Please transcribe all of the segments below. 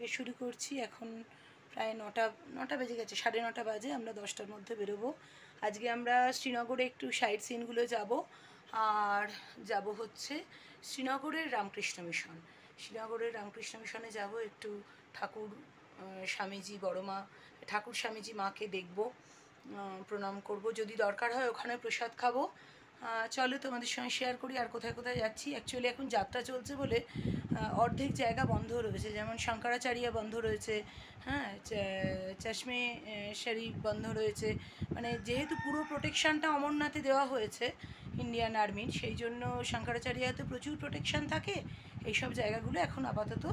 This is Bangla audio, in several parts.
থেকে শুরু করছি। এখন প্রায় নটা বেজে গেছে, 9:30 বাজে। আমরা 10টার মধ্যে বেরোবো। আজকে আমরা শ্রীনগরে একটু সাইট সিনগুলো যাব, আর যাব হচ্ছে শ্রীনগরের রামকৃষ্ণ মিশন। শ্রীনগরের রামকৃষ্ণ মিশনে যাব, একটু ঠাকুর স্বামীজি বড়মা, ঠাকুর স্বামীজি মাকে দেখব, প্রণাম করব, যদি দরকার হয় ওখানে প্রসাদ খাবো। চলো তোমাদের সঙ্গে শেয়ার করি আর কোথায় কোথায় যাচ্ছি। অ্যাকচুয়ালি এখন যাত্রা চলছে বলে অর্ধেক জায়গা বন্ধ রয়েছে, যেমন শঙ্করাচার্য বন্ধ রয়েছে, হ্যাঁ, চশমে শরীফ বন্ধ রয়েছে। মানে যেহেতু পুরো প্রোটেকশানটা অমরনাথে দেওয়া হয়েছে ইন্ডিয়ান আর্মির, সেই জন্য শঙ্করাচার্যতে প্রচুর প্রোটেকশান থাকে। এইসব জায়গাগুলো এখন আপাতত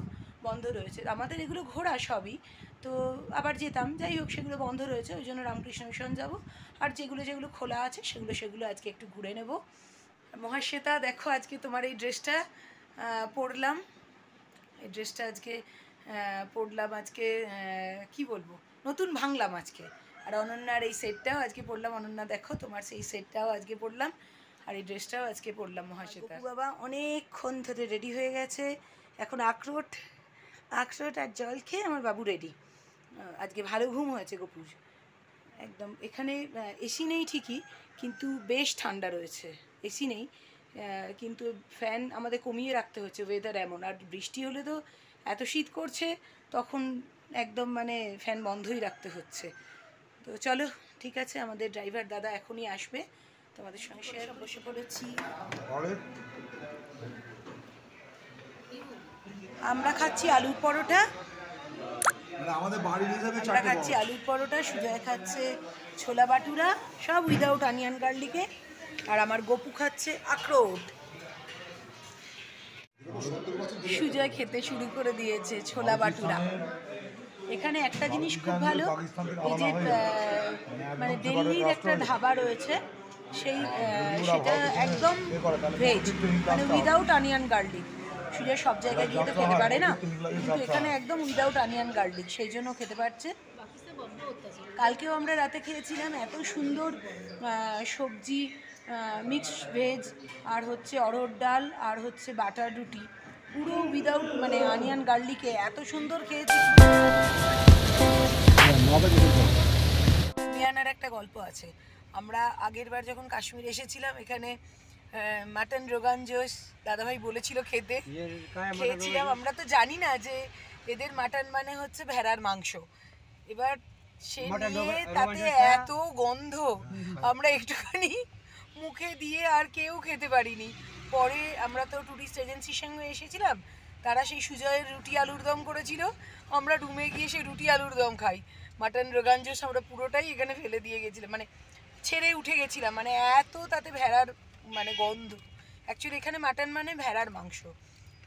বন্ধ রয়েছে। আমাদের এগুলো ঘোরা সবই, তো আবার যেতাম, যাই হোক সেগুলো বন্ধ রয়েছে, ওই জন্য রামকৃষ্ণ মিশন যাব। আর যেগুলো খোলা আছে সেগুলো আজকে একটু ঘুরে নেব। মহাশ্বেতা, দেখো আজকে তোমার এই ড্রেসটা পরলাম, এই ড্রেসটা আজকে পরলাম, আজকে কি বলবো, নতুন ভাঙলাম আজকে। আর অনন্যার এই সেটটাও আজকে পরলাম। অনন্যা দেখো, তোমার সেই সেটটাও আজকে পরলাম, আর এই ড্রেসটাও আজকে পরলাম মহাশ্বেতা। বাবা অনেকক্ষণ ধরে রেডি হয়ে গেছে, এখন আখরোট আর জল খেয়ে আমার বাবু রেডি। আজকে ভালো ঘুম হয়েছে গপুর একদম। এখানে এসি নেই ঠিকই, কিন্তু বেশ ঠান্ডা রয়েছে। এসি নেই, কিন্তু ফ্যান আমাদের কমিয়ে রাখতে হচ্ছে, ওয়েদার এমন। আর বৃষ্টি হলে তো এত শীত করছে, তখন একদম মানে ফ্যান বন্ধই রাখতে হচ্ছে। তো চলো, ঠিক আছে, আমাদের ড্রাইভার দাদা এখনই আসবে, তোমাদের সঙ্গে শেয়ার। বসে পড়েছি, আমরা খাচ্ছি আলুর পরোটা, আমরা খাচ্ছি আলুর পরোটা, সুজয় খাচ্ছে ছোলা বাটুরা, সব উইদাউট অনিয়ন গার্লিকে, আর আমার গপু খাচ্ছে আখরোট। সুজয় খেতে শুরু করে দিয়েছে ছোলা বাটুরা। এখানে একটা জিনিস খুব ভালো, এই যে মানে দিল্লির একটা ধাবা রয়েছে, সেটা একদম ভেজ, মানে উইদাউট অনিয়ন গার্লিক। সুজয় সব জায়গায় গিয়ে তো খেতে পারে না, কিন্তু এখানে একদম উইদাউট অনিয়ন গার্লিক, সেই জন্য খেতে পারছে। কালকেও আমরা রাতে খেয়েছিলাম, এত সুন্দর সবজি, মিক্সড ভেজ, আর হচ্ছে অরহর ডাল, আর হচ্ছে বাটার রুটি, পুরো উইদাউট মানে অনিয়ন গার্লিকে, এত সুন্দর খেয়েছি। মিয়ানার একটা গল্প আছে, আমরা আগের বার যখন কাশ্মীর এসেছিলাম, এখানে মাটন রোগান জোশ দাদাভাই বলেছিল খেতে, খেয়েছিলাম। আমরা তো জানি না যে এদের মাটন মানে হচ্ছে ভেড়ার মাংস। এবার সে নিয়ে তাতে এত গন্ধ, আমরা একটুখানি মুখে দিয়ে আর কেউ খেতে পারিনি। পরে আমরা তো ট্যুরিস্ট এজেন্সির সঙ্গে এসেছিলাম, তারা সেই সুজয়ের রুটি আলুর দম করেছিল, আমরা রুমে গিয়ে সেই রুটি আলুর দম খাই। মাটন রোগান জোশ আমরা পুরোটাই এখানে ফেলে দিয়ে গেছিলাম, মানে ছেড়ে উঠে গেছিলাম, মানে এত তাতে ভেড়ার মানে গন্ধ। অ্যাকচুয়ালি এখানে মাটন মানে ভেড়ার মাংস,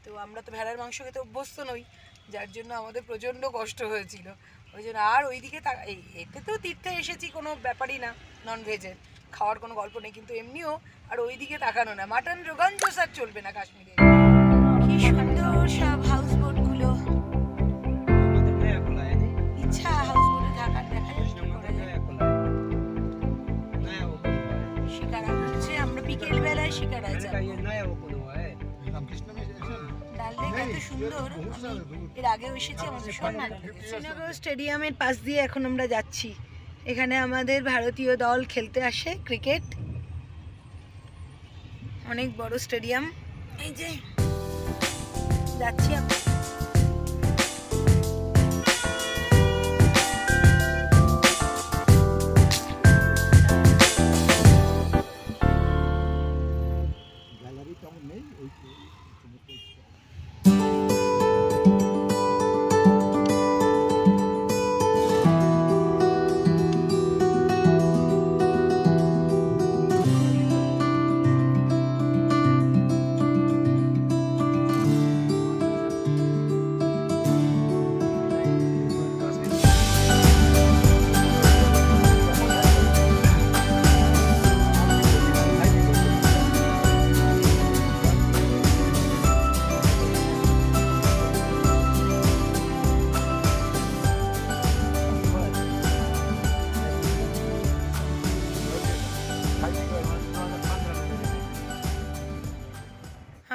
তো আমরা তো ভেড়ার মাংস খেতে অভ্যস্ত নই, যার জন্য আমাদের প্রচণ্ড কষ্ট হয়েছিল। ওই জন্য আর ওইদিকে এতে তো তীর্থে এসেছি, কোনো ব্যাপারই না, ননভেজের খাওয়ার কোনো গল্প নেই, কিন্তু এমনিও আর ওইদিকে তাকানো না, মাটন রোগান জোশ আর চলবে না কাশ্মীরে। কি সুন্দর সব হাউস বোটগুলো, ইচ্ছা হাউস বোটে থাকার, দেখা শিকারা হচ্ছে। আমরা বিকেল বেলায় শিকারায় যাবো। এত সুন্দর, এর আগেও এসেছি, আমাদের শ্রীনগর স্টেডিয়ামের পাশ দিয়ে এখন আমরা যাচ্ছি। এখানে আমাদের ভারতীয় দল খেলতে আসে ক্রিকেট, অনেক বড় স্টেডিয়াম। এই যে যাচ্ছি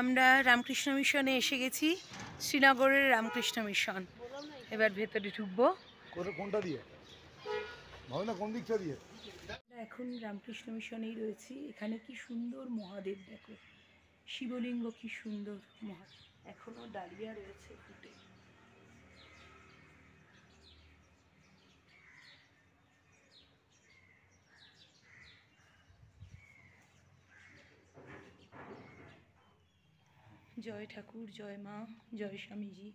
আমরা রামকৃষ্ণ মিশনে এসে গেছি, শ্রীনগরের রামকৃষ্ণ মিশন। এবার ভেতরে ঢুকবো। কোনটা দিয়ে ভালো না, কোন দিকটা দিয়ে? এখন রামকৃষ্ণ মিশনেই রয়েছি। এখানে কি সুন্দর মহাদেব, দেখো শিবলিঙ্গ কি সুন্দর মহাদেব, এখনো ডালিয়া রয়েছে ফুটে। জয় ঠাকুর, জয় মা, জয় স্বামীজি।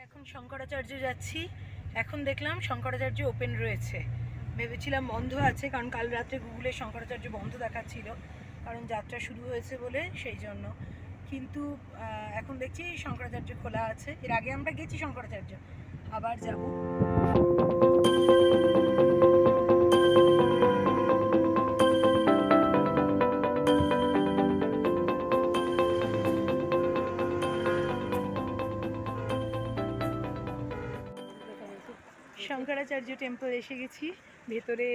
এখন শঙ্করাচার্য যাচ্ছি। এখন দেখলাম শঙ্করাচার্য ওপেন রয়েছে, ভেবেছিলাম বন্ধ আছে, কারণ কাল রাত্রে গুগলে শঙ্করাচার্য বন্ধ দেখাচ্ছিল, কারণ যাত্রা শুরু হয়েছে বলে সেই জন্য। কিন্তু এখন দেখছি শঙ্করাচার্য খোলা আছে। এর আগে আমরা গেছি শঙ্করাচার্য, আবার যাব। শঙ্করাচার্য টেম্পল এসে গেছি। ভেতরে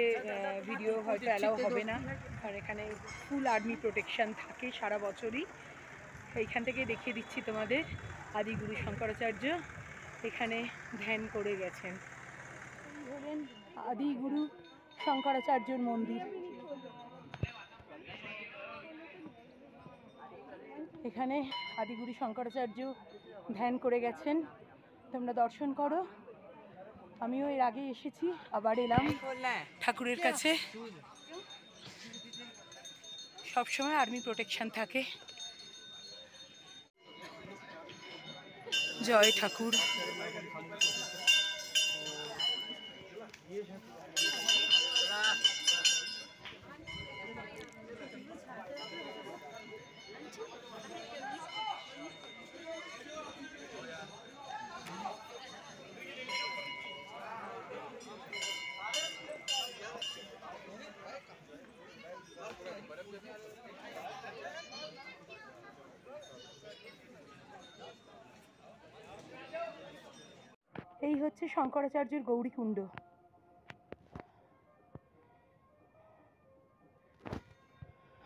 ভিডিও হয়তো অ্যালাউ হবে না, কারণ এখানে ফুল আর্মি প্রোটেকশন থাকে সারা বছরই। এইখান থেকে দেখিয়ে দিচ্ছি তোমাদের। আদিগুরু শঙ্করাচার্য এখানে ধ্যান করে গেছেন। বলেন আদিগুরু শঙ্করাচার্যর মন্দির। এখানে আদিগুরু শঙ্করাচার্য ধ্যান করে গেছেন, তোমরা দর্শন করো। আমিও এর আগে এসেছি, আবার এলাম ঠাকুরের কাছে। সবসময় আর্মি প্রোটেকশন থাকে। জয় ঠাকুর। এই হচ্ছে শঙ্করাচার্যের গৌরীকুণ্ড।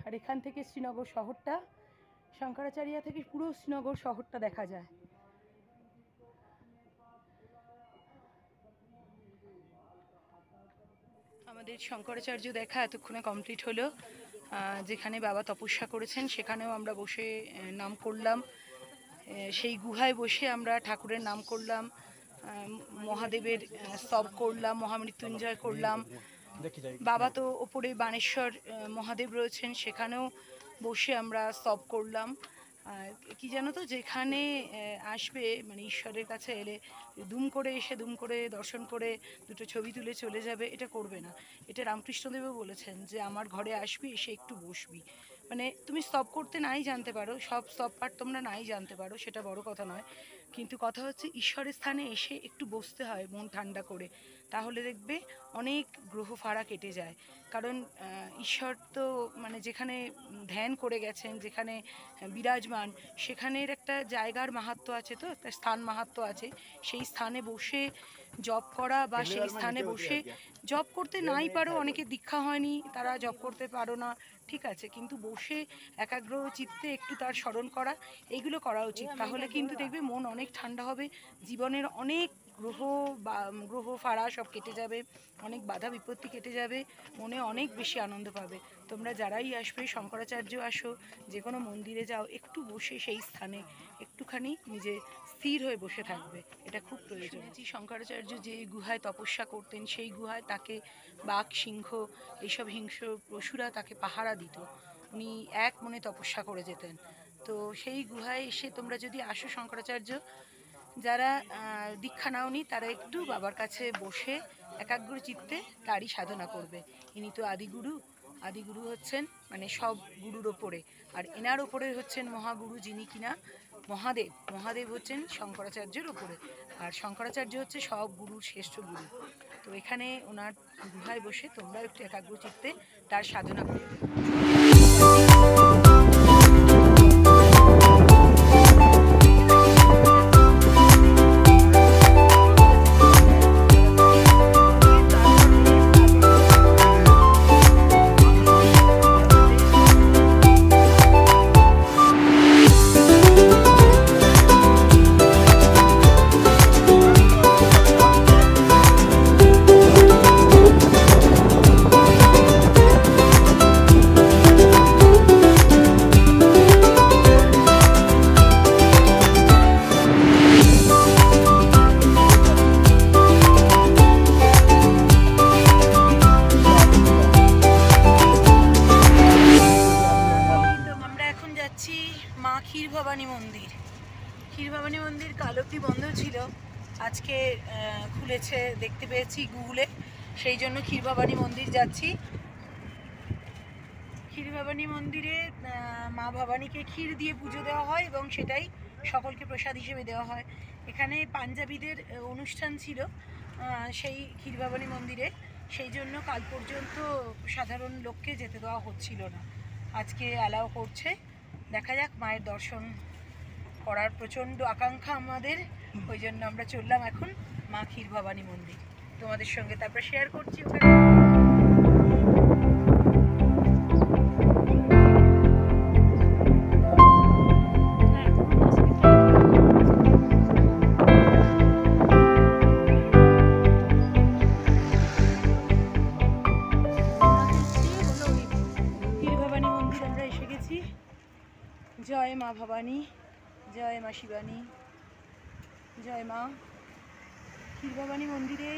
আর এখান থেকে শ্রীনগর শহরটা, শঙ্করাচার্য থেকে পুরো শ্রীনগর শহরটা দেখা যায়। আমাদের শঙ্করাচার্য দেখা এতক্ষণে কমপ্লিট হলো। যেখানে বাবা তপস্যা করেছেন সেখানেও আমরা বসে নাম করলাম। সেই গুহায় বসে আমরা ঠাকুরের নাম করলাম, মহাদেবের স্তব করলাম, মহামৃত্যুঞ্জয় করলাম। বাবা তো ওপরে বানেশ্বর মহাদেব রয়েছেন, সেখানেও বসে আমরা স্তব করলাম। কি জানো তো, যেখানে আসবে মানে ঈশ্বরের কাছে এলে দুম করে এসে দুম করে দর্শন করে দুটো ছবি তুলে চলে যাবে, এটা করবে না। এটা রামকৃষ্ণদেবও বলেছেন যে আমার ঘরে আসবি, এসে একটু বসবি। মানে তুমি স্তব করতে নাই জানতে পারো, সব স্তব পাঠ তোমরা নাই জানতে পারো, সেটা বড় কথা নয়, কিন্তু কথা হচ্ছে ঈশ্বরের স্থানে এসে একটু বসতে হয় মন ঠান্ডা করে। তাহলে দেখবে অনেক গ্রহ ফাড়া কেটে যায়। কারণ ঈশ্বর তো মানে যেখানে ধ্যান করে গেছেন, যেখানে বিরাজমান, সেখানের একটা জায়গার মাহাত্ম্য আছে, তো একটা স্থান মাহাত্ম্য আছে। সেই স্থানে বসে জপ করা বা সেই স্থানে বসে জপ করতে নাই পারো, অনেকে দীক্ষা হয়নি তারা জপ করতে পারো না, ঠিক আছে, কিন্তু বসে একাগ্র চিত্তে একটু তার স্মরণ করা, এইগুলো করা উচিত। তাহলে কিন্তু দেখবে মন অনেক ঠান্ডা হবে, জীবনের অনেক গ্রহ ফাড়া সব কেটে যাবে, অনেক বাধা বিপত্তি কেটে যাবে, মনে অনেক বেশি আনন্দ পাবে। তোমরা যারাই আসবে, শঙ্করাচার্য আসো, যে কোনো মন্দিরে যাও, একটু বসে সেই স্থানে একটুখানি নিজে স্থির হয়ে বসে থাকবে, এটা খুব প্রয়োজন। শঙ্করাচার্য যে গুহায় তপস্যা করতেন, সেই গুহায় তাকে বাঘ, সিংহ, এইসব হিংস্র পশুরা তাকে পাহারা দিত। উনি এক মনে তপস্যা করে যেতেন। তো সেই গুহায় এসে তোমরা যদি আসো শঙ্করাচার্য, যারা দীক্ষা নাওনি তারা একটু বাবার কাছে বসে একাগ্র চিত্তে তারই সাধনা করবে। ইনি তো আদিগুরু, আদিগুরু হচ্ছেন মানে সব গুরুর ওপরে, আর এনার ওপরে হচ্ছেন মহাগুরু, যিনি কিনা মহাদেব। মহাদেব হচ্ছেন শঙ্করাচার্যের ওপরে, আর শঙ্করাচার্য হচ্ছে সব গুরুর শ্রেষ্ঠ গুরু। তো এখানে ওনার গুহায় বসে তোমরা একটু একাগ্র চিত্তে তার সাধনা করবে। সত্যি বন্ধ ছিল, আজকে খুলেছে দেখতে পেয়েছি গুগলে, সেই জন্য ক্ষীরভবানী মন্দির যাচ্ছি। ক্ষীরভবানী মন্দিরে মা ভবানীকে ক্ষীর দিয়ে পুজো দেওয়া হয় এবং সেটাই সকলকে প্রসাদ হিসেবে দেওয়া হয়। এখানে পাঞ্জাবিদের অনুষ্ঠান ছিল সেই ক্ষীরভবানী মন্দিরে, সেই জন্য কাল পর্যন্ত সাধারণ লোককে যেতে দেওয়া হচ্ছিল না, আজকে অ্যালাও করছে। দেখা যাক, মায়ের দর্শন করার প্রচণ্ড আকাঙ্ক্ষা আমাদের, ওই জন্য আমরা চললাম এখন মা ক্ষীরভবানী মন্দির, তোমাদের সঙ্গে তারপরে শেয়ার করছি ওখানে। ক্ষীরভবানী মন্দির আমরা এসে গেছি। জয় মা ভবানী, জয় মা শিবানী, জয় মা। ক্ষীরভবানী মন্দিরে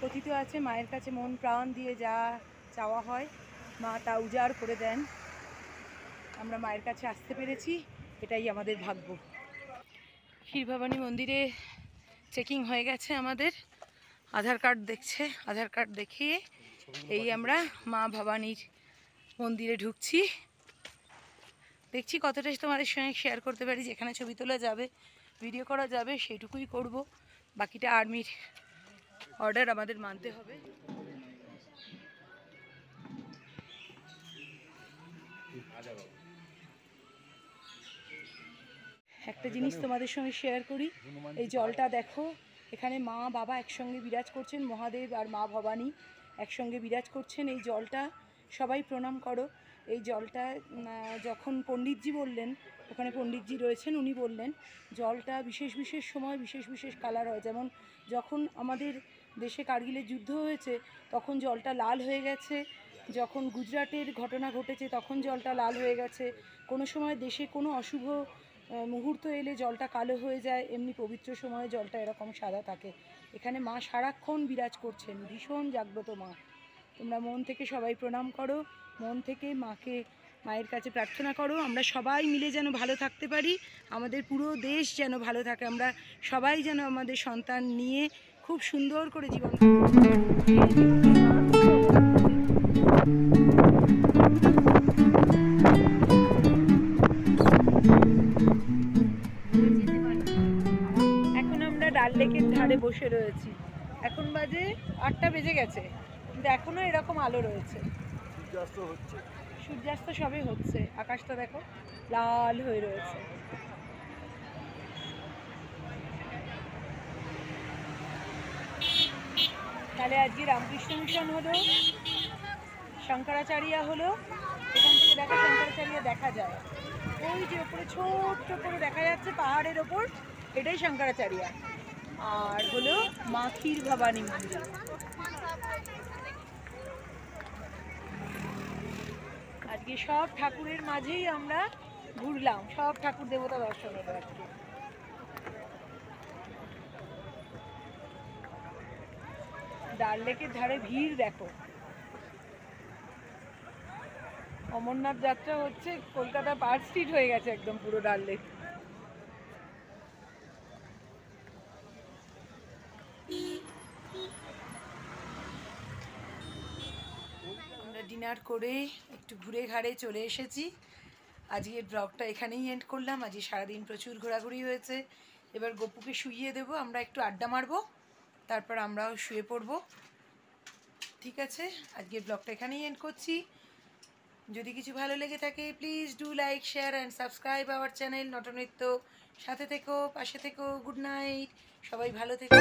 কথিত আছে মায়ের কাছে মন প্রাণ দিয়ে যা চাওয়া হয় মা তা উজাড় করে দেন। আমরা মায়ের কাছে আসতে পেরেছি, এটাই আমাদের ভাগ্য। ক্ষীরভবানী মন্দিরে চেকিং হয়ে গেছে আমাদের, আধার কার্ড দেখছে, আধার কার্ড দেখিয়ে এই আমরা মা ভবানীর মন্দিরে ঢুকছি। দেখছি কতটা তোমাদের সঙ্গে শেয়ার করতে পারি, যেখানে ছবি তোলা যাবে, ভিডিও করা যাবে সেইটুকুই করব, বাকিটা আর্মির অর্ডার আমাদের মানতে হবে। একটা জিনিস তোমাদের সঙ্গে শেয়ার করি, এই জলটা দেখো, এখানে মা বাবা একসঙ্গে বিরাজ করছেন, মহাদেব আর মা ভবানী একসঙ্গে বিরাজ করছেন। এই জলটা সবাই প্রণাম করো। এই জলটা যখন পণ্ডিতজি বললেন, ওখানে পণ্ডিতজি রয়েছেন, উনি বললেন জলটা বিশেষ বিশেষ সময় বিশেষ বিশেষ কালার হয়, যেমন যখন আমাদের দেশে কার্গিলের যুদ্ধ হয়েছে তখন জলটা লাল হয়ে গেছে, যখন গুজরাটের ঘটনা ঘটেছে তখন জলটা লাল হয়ে গেছে, কোনো সময় দেশে কোনো অশুভ মুহূর্ত এলে জলটা কালো হয়ে যায়, এমনি পবিত্র সময়ে জলটা এরকম সাদা থাকে। এখানে মা সারাক্ষণ বিরাজ করছেন, ভীষণ জাগ্রত মা। তোমরা মন থেকে সবাই প্রণাম করো, মন থেকে মাকে, মায়ের কাছে প্রার্থনা করো আমরা সবাই মিলে যেন ভালো থাকতে পারি, আমাদের পুরো দেশ যেন ভালো থাকে, আমরা সবাই যেন আমাদের সন্তান নিয়ে খুব সুন্দর করে জীবন। এখন আমরা ডাল লেকের ধারে বসে রয়েছি, এখন বাজে 8টা বেজে গেছে, কিন্তু এখনো এরকম আলো রয়েছে। সূর্যাস্ত হচ্ছে, সূর্যাস্ত সবে হচ্ছে, আকাশটা দেখো লাল হয়ে রয়েছে। তাহলে আজকে রামকৃষ্ণ মিশন হলো, শঙ্করাচার্য হলো, এখান থেকে দেখো শঙ্করাচার্য দেখা যায়, ওই যে ওপরে ছোট্ট করে দেখা যাচ্ছে পাহাড়ের ওপর, এটাই শঙ্করাচার্য। আর হলো মা ক্ষীরভবানী মন্দির। আজকে সব ঠাকুরের মাঝেই আমরা ঘুরলাম, সব ঠাকুর দেবতা দর্শন হলো আজকে। ডাল লেকের ধারে ভিড় দেখো, অমরনাথ যাত্রা হচ্ছে, কলকাতা পার্ক স্ট্রিট হয়ে গেছে একদম পুরো ডাল লেক। আমরা ডিনার করে একটু ঘুরে ঘাড়ে চলে এসেছি, আজকের ব্লগটা এখানেই এন্ড করলাম। আজকে সারাদিন প্রচুর ঘোরাঘুরি হয়েছে, এবার গপুকে শুইয়ে দেবো, আমরা একটু আড্ডা মারবো, তারপর আমরাও শুয়ে পড়বো। ঠিক আছে, আজকের ব্লগটা এখানেই এন্ড করছি। যদি কিছু ভালো লেগে থাকে please do like, share and subscribe our channel Natanritya. সাথে থেকো, পাশে থেকো, গুড নাইট, সবাই ভালো থেকো।